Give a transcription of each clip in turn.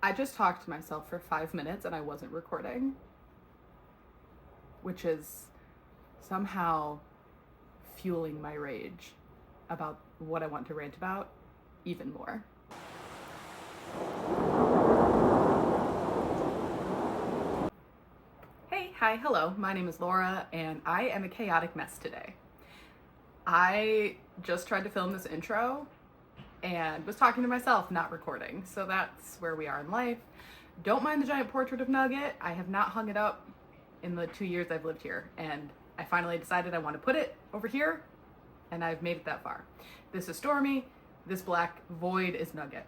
I just talked to myself for 5 minutes and I wasn't recording, which is somehow fueling my rage about what I want to rant about even more. Hey, hi, hello, my name is Laura and I am a chaotic mess today. I just tried to film this intro and was talking to myself, not recording. So that's where we are in life. Don't mind the giant portrait of Nugget. I have not hung it up in the 2 years I've lived here. And I finally decided I want to put it over here, and I've made it that far. This is Stormy. This black void is Nugget.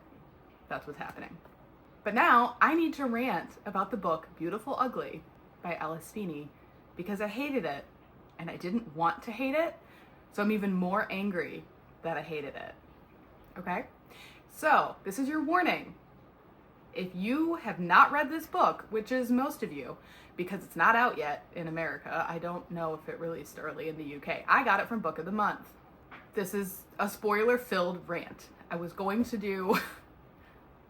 That's what's happening. But now I need to rant about the book Beautiful Ugly by Alice Feeney because I hated it and I didn't want to hate it. So I'm even more angry that I hated it. Okay? So this is your warning. If you have not read this book, which is most of you, because it's not out yet in America, I don't know if it released early in the UK. I got it from Book of the Month. This is a spoiler-filled rant. I was going to do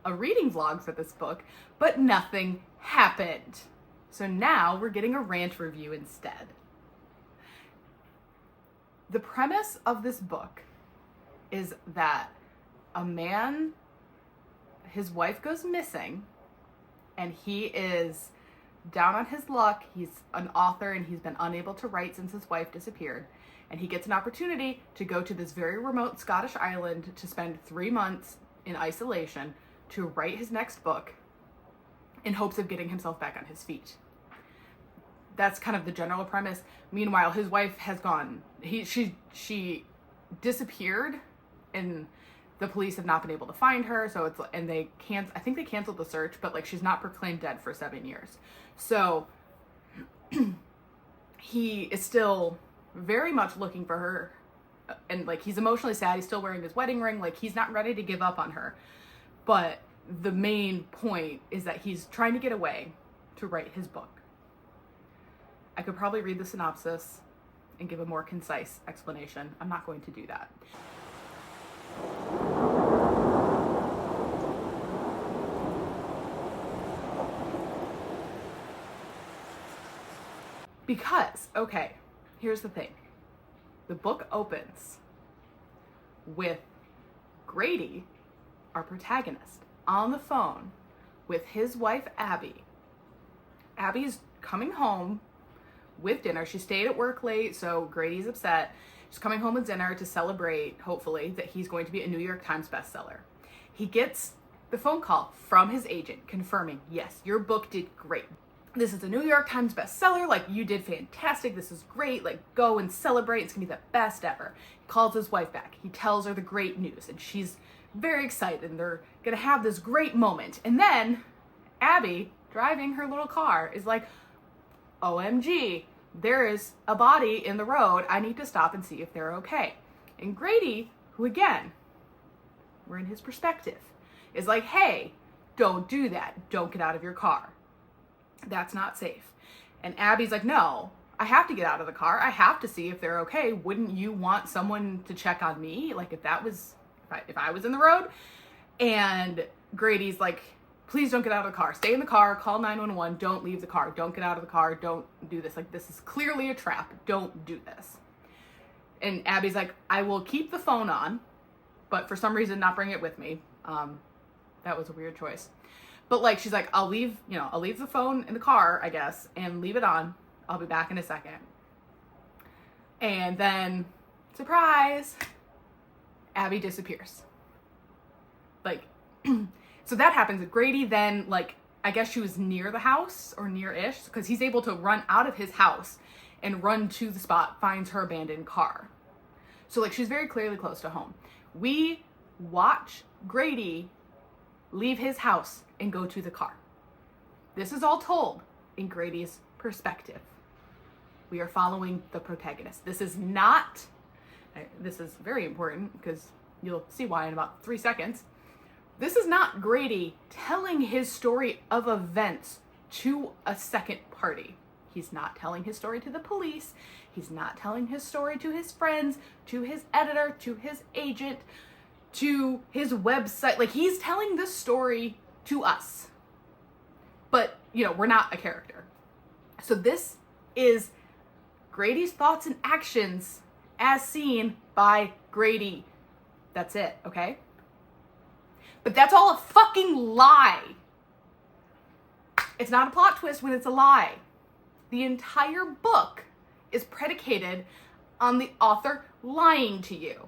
a reading vlog for this book, but nothing happened. So now we're getting a rant review instead. The premise of this book is that a man, his wife goes missing, and he is down on his luck. He's an author and he's been unable to write since his wife disappeared. And he gets an opportunity to go to this very remote Scottish island to spend 3 months in isolation to write his next book in hopes of getting himself back on his feet. That's kind of the general premise. Meanwhile, his wife has gone. She disappeared, and the police have not been able to find her. So it's, and I think they canceled the search, but like she's not proclaimed dead for 7 years. So he is still very much looking for her, and like he's emotionally sad. He's still wearing his wedding ring. Like he's not ready to give up on her. But the main point is that he's trying to get away to write his book. I could probably read the synopsis and give a more concise explanation. I'm not going to do that. Because, okay, here's the thing. The book opens with Grady, our protagonist, on the phone with his wife, Abby. Abby's coming home with dinner. She stayed at work late, so Grady's upset. She's coming home with dinner to celebrate, hopefully, that he's going to be a New York Times bestseller. He gets the phone call from his agent confirming, yes, your book did great. This is a New York Times bestseller. Like, you did fantastic. This is great. Like, go and celebrate. It's gonna be the best ever. He calls his wife back. He tells her the great news, and she's very excited, and they're gonna have this great moment. And then Abby, driving her little car, is like, OMG, there is a body in the road. I need to stop and see if they're okay. And Grady, who again, we're in his perspective, is like, hey, don't do that. Don't get out of your car. That's not safe. And Abby's like, no, I have to get out of the car. I have to see if they're okay. Wouldn't you want someone to check on me? Like if I was in the road? And Grady's like, please don't get out of the car. Stay in the car, call 911, don't leave the car, don't get out of the car, don't do this. Like, this is clearly a trap, don't do this. And Abby's like, I will keep the phone on, but for some reason not bring it with me. That was a weird choice. But like, she's like, I'll leave the phone in the car, I guess, and leave it on. I'll be back in a second. And then, surprise, Abby disappears. Like, so that happens. Grady then, like, I guess she was near the house or near-ish, because he's able to run out of his house and run to the spot, finds her abandoned car. So like, she's very clearly close to home. We watch Grady leave his house and go to the car. This is all told in Grady's perspective. We are following the protagonist. This is very important because you'll see why in about 3 seconds. This is not Grady telling his story of events to a second party. He's not telling his story to the police. He's not telling his story to his friends, to his editor, to his agent, to his website. Like, he's telling this story to us. but, you know, we're not a character. So this is Grady's thoughts and actions as seen by Grady. That's it, okay? But that's all a fucking lie. It's not a plot twist when it's a lie. The entire book is predicated on the author lying to you.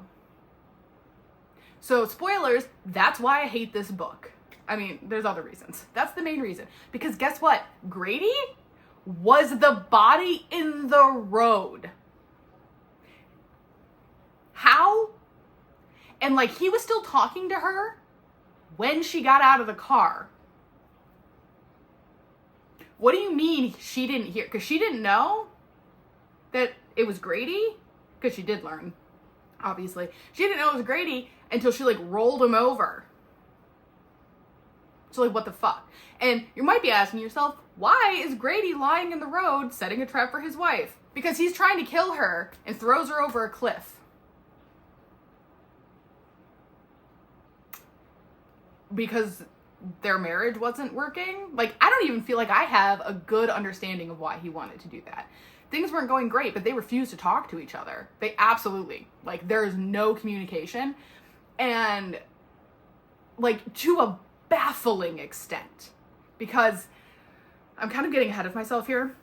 So, spoilers, that's why I hate this book. I mean, there's other reasons. That's the main reason. Because guess what? Grady was the body in the road. How? And like, he was still talking to her when she got out of the car. What do you mean she didn't hear? Because she didn't know that it was Grady? Because she did learn, obviously. She didn't know it was Grady until she like rolled him over. So like, what the fuck? And you might be asking yourself, why is Grady lying in the road setting a trap for his wife? Because he's trying to kill her and throws her over a cliff. Because their marriage wasn't working. Like, I don't even feel like I have a good understanding of why he wanted to do that. Things weren't going great, but they refused to talk to each other. They absolutely, like, there is no communication. And, like, to a baffling extent. Because I'm kind of getting ahead of myself here.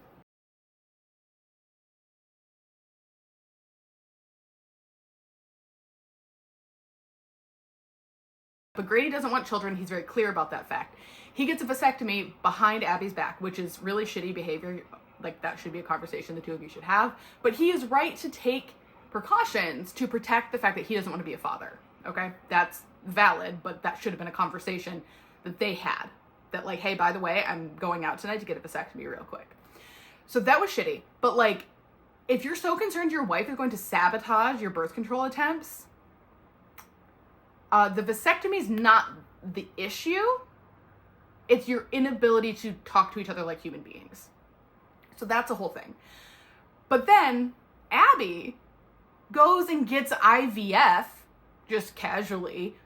But Grady doesn't want children. He's very clear about that fact. He gets a vasectomy behind Abby's back, which is really shitty behavior. Like, that should be a conversation the two of you should have. But he is right to take precautions to protect the fact that he doesn't want to be a father. Okay? That's valid, but that should have been a conversation that they had. That, like, hey, by the way, I'm going out tonight to get a vasectomy real quick. So that was shitty. But, like, if you're so concerned your wife is going to sabotage your birth control attempts, the vasectomy is not the issue. It's your inability to talk to each other like human beings. So that's a whole thing. But then Abby goes and gets IVF just casually.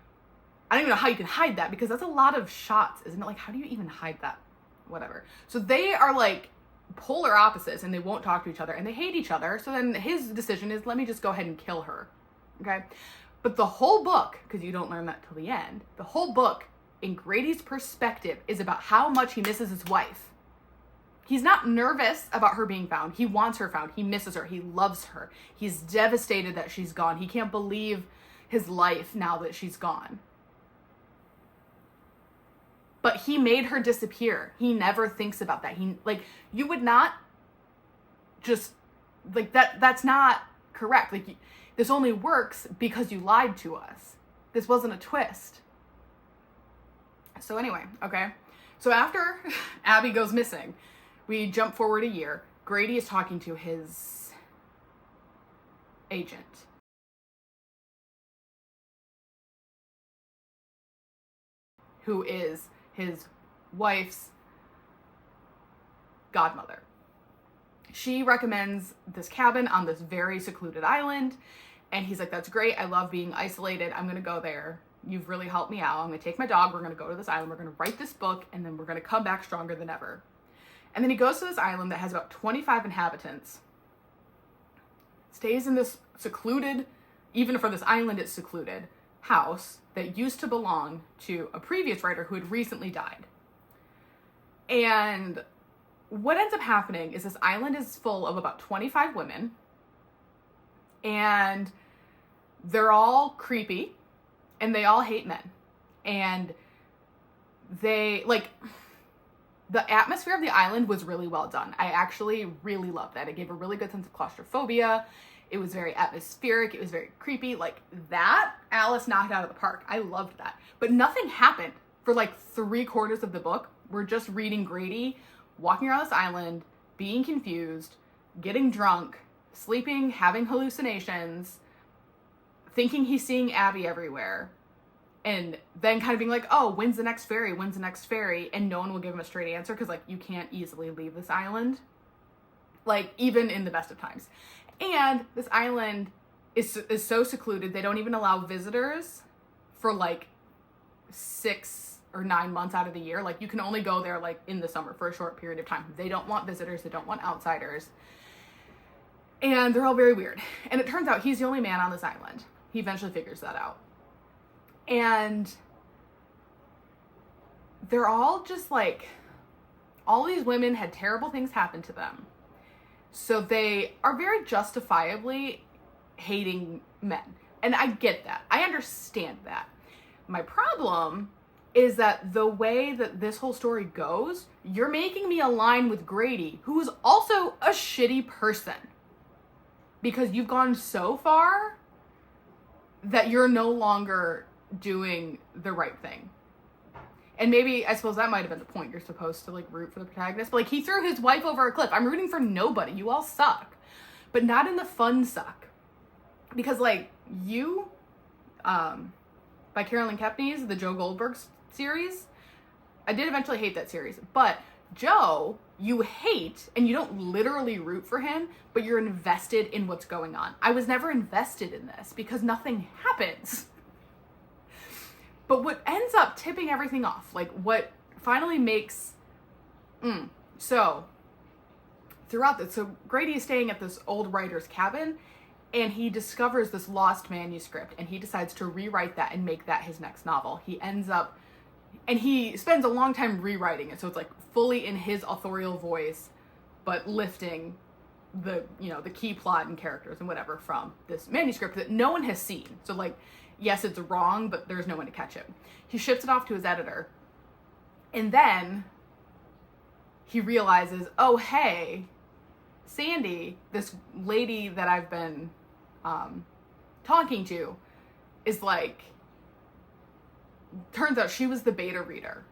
I don't even know how you can hide that, because that's a lot of shots, isn't it? Like, how do you even hide that? Whatever. So they are like polar opposites and they won't talk to each other and they hate each other. So then his decision is, let me just go ahead and kill her. Okay? But the whole book, because you don't learn that till the end, the whole book, in Grady's perspective, is about how much he misses his wife. He's not nervous about her being found. He wants her found. He misses her. He loves her. He's devastated that she's gone. He can't believe his life now that she's gone. But he made her disappear. He never thinks about that. He, like, you would not just, like, that's not correct. Like, this only works because you lied to us. This wasn't a twist. So anyway, okay. So after Abby goes missing, we jump forward a year. Grady is talking to his agent. Who is his wife's godmother. She recommends this cabin on this very secluded island. And he's like, that's great. I love being isolated. I'm going to go there. You've really helped me out. I'm going to take my dog. We're going to go to this island. We're going to write this book. And then we're going to come back stronger than ever. And then he goes to this island that has about 25 inhabitants. Stays in this secluded, even for this island, it's secluded, house that used to belong to a previous writer who had recently died. And what ends up happening is this island is full of about 25 women. And they're all creepy. And they all hate men. And they, like, the atmosphere of the island was really well done. I actually really loved that. It gave a really good sense of claustrophobia. It was very atmospheric. It was very creepy. Like, that, Alice knocked out of the park. I loved that. But nothing happened for like 3/4 of the book. We're just reading Grady walking around this island, being confused, getting drunk, sleeping, having hallucinations, thinking he's seeing Abby everywhere, and then kind of being like, oh, when's the next ferry? When's the next ferry? And no one will give him a straight answer because, like, you can't easily leave this island. Like, even in the best of times. And this island is so secluded, they don't even allow visitors for, like, 6 or 9 months out of the year. Like, you can only go there like in the summer for a short period of time. They don't want visitors. They don't want outsiders. And they're all very weird. And it turns out he's the only man on this island. He eventually figures that out. And they're all just like, all these women had terrible things happen to them. So they are very justifiably hating men. And I get that. I understand that. My problem is that the way that this whole story goes, you're making me align with Grady, who is also a shitty person. Because you've gone so far that you're no longer doing the right thing. And maybe, I suppose that might have been the point. You're supposed to like root for the protagonist. But like, he threw his wife over a cliff. I'm rooting for nobody. You all suck. But not in the fun suck. Because like, You, by Carolyn Kepnes, the Joe Goldberg series, I did eventually hate that series. But Joe, you hate, and you don't literally root for him, but you're invested in what's going on. I was never invested in this because nothing happens. But what ends up tipping everything off, like what finally makes, so throughout this, so Grady is staying at this old writer's cabin, and he discovers this lost manuscript, and he decides to rewrite that and make that his next novel. He ends up, and he spends a long time rewriting it, so it's like fully in his authorial voice, but lifting the, you know, the key plot and characters and whatever from this manuscript that no one has seen. So like, yes, it's wrong, but there's no one to catch it. He ships it off to his editor, and then he realizes, oh, hey, Sandy, this lady that I've been talking to, is like, turns out she was the beta reader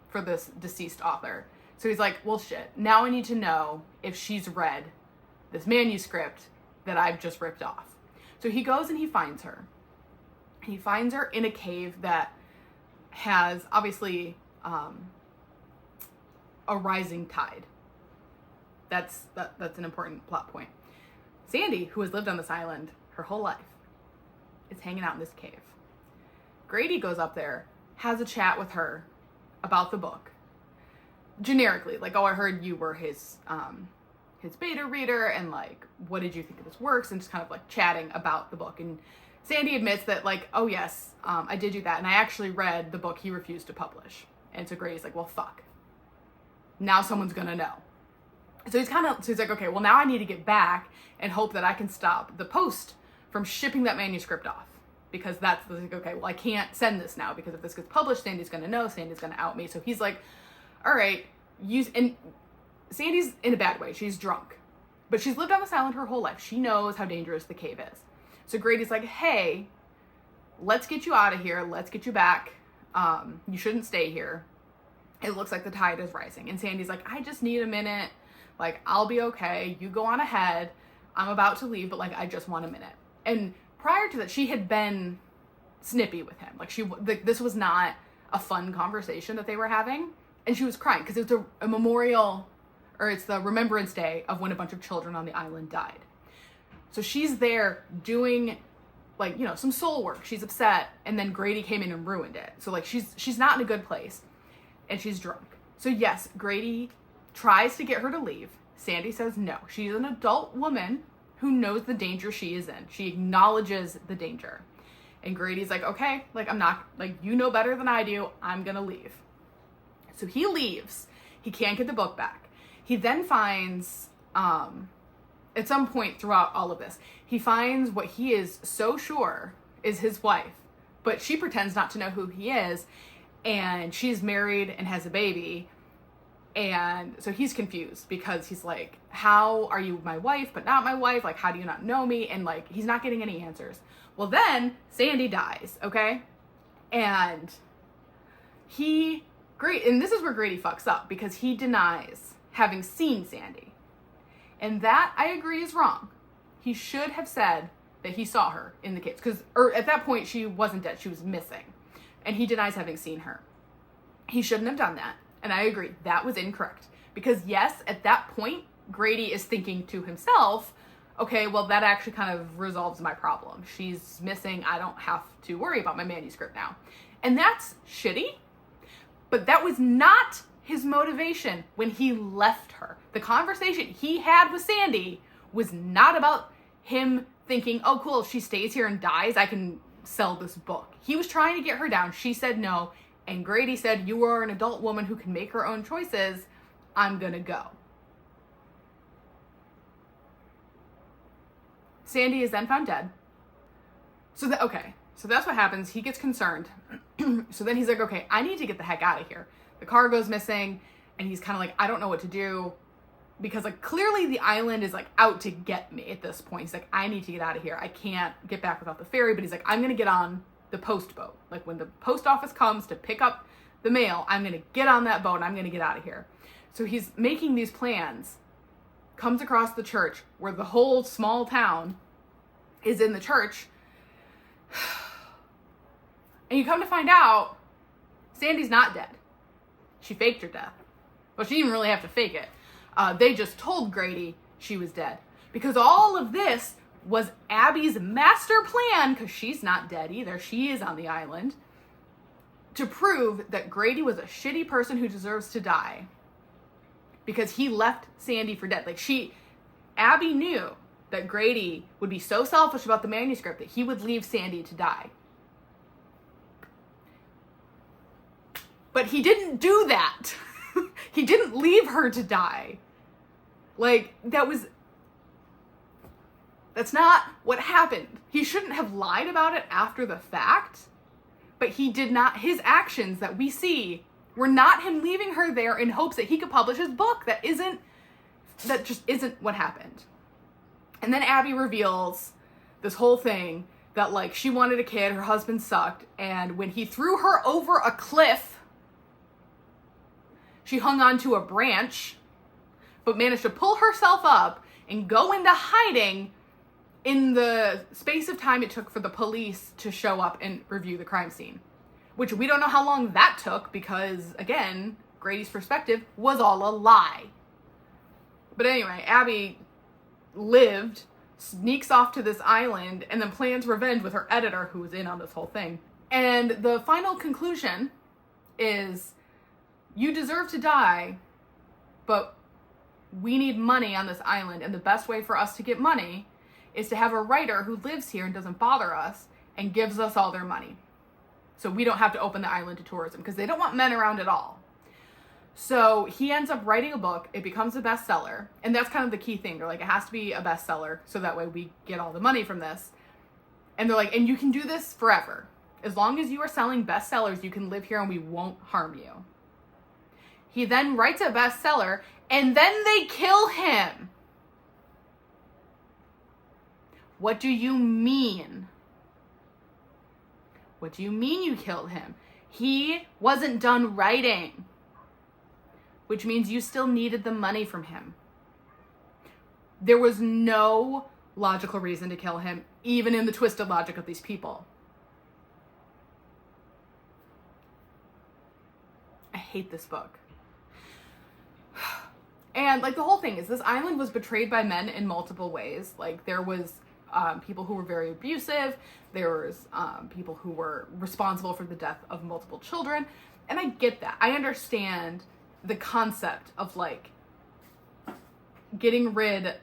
for this deceased author. So he's like, well, shit, now I need to know if she's read this manuscript that I've just ripped off. So he goes and he finds her. He finds her in a cave that has obviously a rising tide. That's an important plot point. Sandy, who has lived on this island her whole life, is hanging out in this cave. Grady goes up there, has a chat with her about the book. Generically, like, oh, I heard you were his beta reader, and like, what did you think of his works? And just kind of like chatting about the book. And Sandy admits that, like, oh yes, I did do that, and I actually read the book he refused to publish. And so Grady's like, well, fuck. Now someone's gonna know. So he's like, okay, well, now I need to get back and hope that I can stop the Post from shipping that manuscript off. Because that's like, okay, well, I can't send this now, because if this gets published, Sandy's gonna know, Sandy's gonna out me. So he's like, all right, and Sandy's in a bad way. She's drunk, but she's lived on this island her whole life. She knows how dangerous the cave is. So Grady's like, hey, let's get you out of here. Let's get you back. You shouldn't stay here. It looks like the tide is rising. And Sandy's like, I just need a minute. Like, I'll be okay. You go on ahead. I'm about to leave, but like, I just want a minute. And prior to that, she had been snippy with him. Like, this was not a fun conversation that they were having. And she was crying because it's a memorial, or it's the Remembrance Day of when a bunch of children on the island died. So she's there doing, like, you know, some soul work. She's upset, and then Grady came in and ruined it. So like, she's not in a good place, and she's drunk. So yes, Grady tries to get her to leave. Sandy says no. She's an adult woman who knows the danger she is in. She acknowledges the danger. And Grady's like, okay, like, I'm not, like, you know better than I do. I'm gonna leave. So he leaves. He can't get the book back. He then finds, at some point throughout all of this, he finds what he is so sure is his wife, but she pretends not to know who he is, and she's married and has a baby. And so he's confused because he's like, how are you my wife but not my wife? Like, how do you not know me? And like, he's not getting any answers. Well, then Sandy dies, okay? And and this is where Grady fucks up, because he denies having seen Sandy. And that, I agree, is wrong. He should have said that he saw her in the cave, or at that point she wasn't dead, she was missing. And he denies having seen her. He shouldn't have done that. And I agree, that was incorrect. Because yes, at that point, Grady is thinking to himself, okay, well, that actually kind of resolves my problem. She's missing, I don't have to worry about my manuscript now. And that's shitty, But that was not his motivation when he left her. The conversation he had with Sandy was not about him thinking, oh cool, if she stays here and dies, I can sell this book. He was trying to get her down. She said no. And Grady said, you are an adult woman who can make her own choices. I'm gonna go. Sandy is then found dead. So that's what happens. He gets concerned. So then he's like, okay, I need to get the heck out of here. The car goes missing, and he's kind of like, I don't know what to do, because like clearly the island is like out to get me at this point. He's like, I need to get out of here. I can't get back without the ferry. But he's like, I'm gonna get on the post boat. Like when the post office comes to pick up the mail, I'm gonna get on that boat and I'm gonna get out of here. So he's making these plans, comes across the church where the whole small town is in the church. And you come to find out, Sandy's not dead. She faked her death. Well, she didn't really have to fake it. They just told Grady she was dead. Because all of this was Abby's master plan, because she's not dead either. She is on the island. To prove that Grady was a shitty person who deserves to die. Because he left Sandy for dead. Abby knew that Grady would be so selfish about the manuscript that he would leave Sandy to die. But he didn't do that. He didn't leave her to die. That's not what happened. He shouldn't have lied about it after the fact, but he did not. His actions that we see were not him leaving her there in hopes that he could publish his book. That just isn't what happened. And then Abby reveals this whole thing that like she wanted a kid, her husband sucked, and when he threw her over a cliff, she hung onto a branch, but managed to pull herself up and go into hiding in the space of time it took for the police to show up and review the crime scene. Which we don't know how long that took because, again, Grady's perspective was all a lie. But anyway, Abby lived, sneaks off to this island, and then plans revenge with her editor who was in on this whole thing. And the final conclusion is, you deserve to die, but we need money on this island, and the best way for us to get money is to have a writer who lives here and doesn't bother us and gives us all their money. So we don't have to open the island to tourism, because they don't want men around at all. So he ends up writing a book, it becomes a bestseller, and that's kind of the key thing. They're like, it has to be a bestseller, so that way we get all the money from this. And they're like, and you can do this forever. As long as you are selling bestsellers, you can live here and we won't harm you. He then writes a bestseller, and then they kill him. What do you mean? What do you mean you killed him? He wasn't done writing, which means you still needed the money from him. There was no logical reason to kill him, even in the twisted logic of these people. I hate this book. And like the whole thing is, this island was betrayed by men in multiple ways. Like there was people who were very abusive. There was people who were responsible for the death of multiple children. And I get that. I understand the concept of like getting rid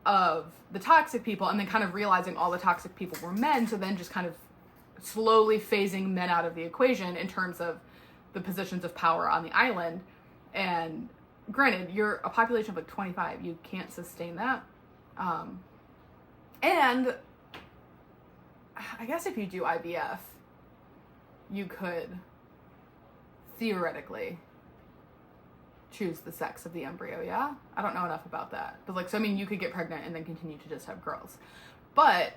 of the toxic people and then kind of realizing all the toxic people were men. So then just kind of slowly phasing men out of the equation in terms of the positions of power on the island. And granted, you're a population of like 25. You can't sustain that. And I guess if you do IVF, you could theoretically choose the sex of the embryo, yeah? I don't know enough about that. But like, so I mean, you could get pregnant and then continue to just have girls. But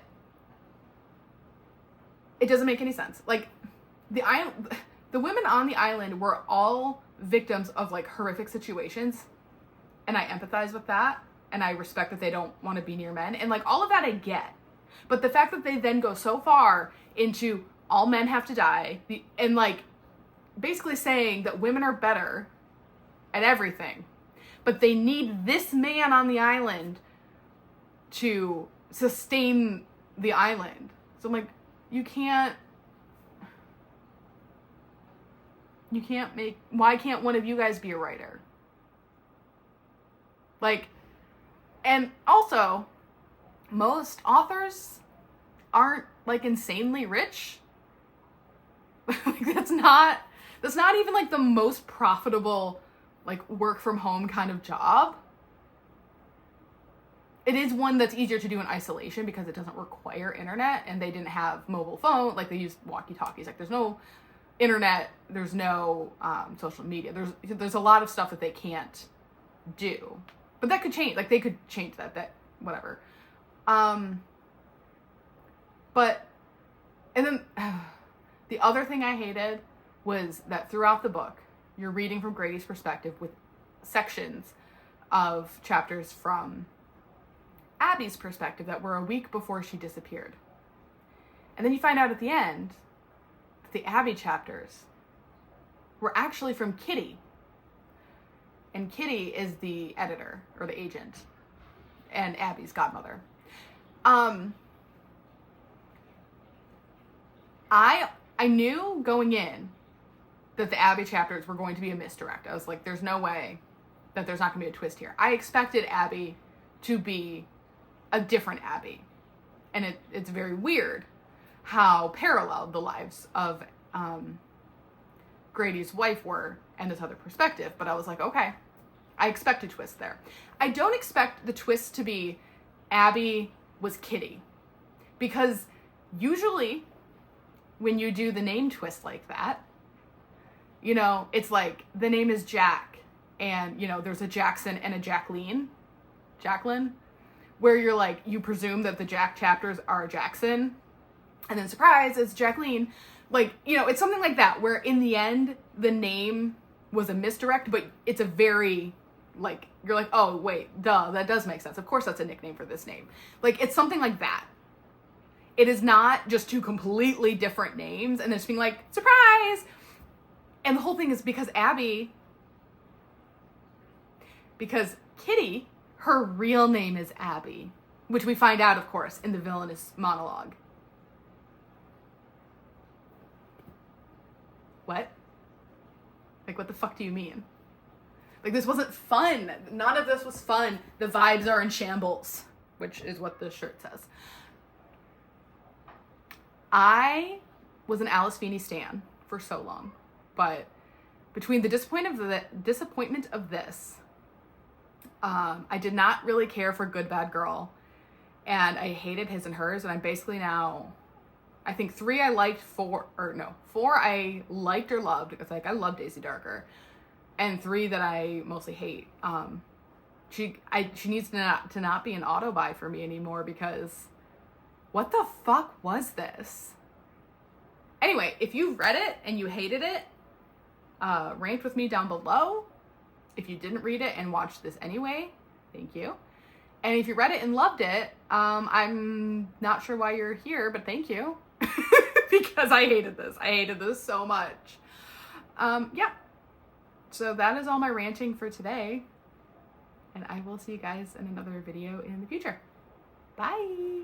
it doesn't make any sense. Like, the women on the island were all victims of like horrific situations, and I empathize with that, and I respect that they don't want to be near men, and like all of that I get. But the fact that they then go so far into all men have to die, and like basically saying that women are better at everything, but they need this man on the island to sustain the island. So I'm like, you can't why can't one of you guys be a writer? Like, and also, most authors aren't like insanely rich. Like, that's not even like the most profitable like work from home kind of job. It is one that's easier to do in isolation because it doesn't require internet, and they didn't have mobile phone. Like, they used walkie-talkies. Like, there's no internet, there's no social media. There's a lot of stuff that they can't do, but that could change. Like, they could change that whatever. But, and then the other thing I hated was that throughout the book, you're reading from Grady's perspective with sections of chapters from Abby's perspective that were a week before she disappeared. And then you find out at the end that the Abby chapters were actually from Kitty. And Kitty is the editor, or the agent, and Abby's godmother. I knew going in that the Abby chapters were going to be a misdirect. I was like, there's no way that there's not going to be a twist here. I expected Abby to be a different Abby. And it's very weird how parallel the lives of Grady's wife were and this other perspective. But I was like, okay, I expect a twist there. I don't expect the twist to be Abby was Kitty. Because usually when you do the name twist like that, you know, it's like the name is Jack and, you know, there's a Jackson and a Jacqueline, where you're like, you presume that the Jack chapters are Jackson, and then surprise, it's Jacqueline. Like, you know, it's something like that, where in the end, the name was a misdirect, but it's a very, like, you're like, oh, wait, duh, that does make sense. Of course that's a nickname for this name. Like, it's something like that. It is not just two completely different names, and then just being like, surprise! And the whole thing is because Kitty, her real name is Abby, which we find out, of course, in the villainous monologue. What? Like, what the fuck do you mean? Like, this wasn't fun. None of this was fun. The vibes are in shambles, which is what the shirt says. I was an Alice Feeney stan for so long, but between the disappointment of this, I did not really care for Good Bad Girl, and I hated His and Hers, and I'm basically now, I think 3 I liked, 4 I liked or loved, because like I love Daisy Darker, and 3 that I mostly hate. She needs to not be an auto buy for me anymore, because what the fuck was this? Anyway, if you read it and you hated it, rant with me down below. If you didn't read it and watched this anyway, thank you. And if you read it and loved it, I'm not sure why you're here, but thank you. Because I hated this. I hated this so much. Yeah. So that is all my ranting for today. And I will see you guys in another video in the future. Bye.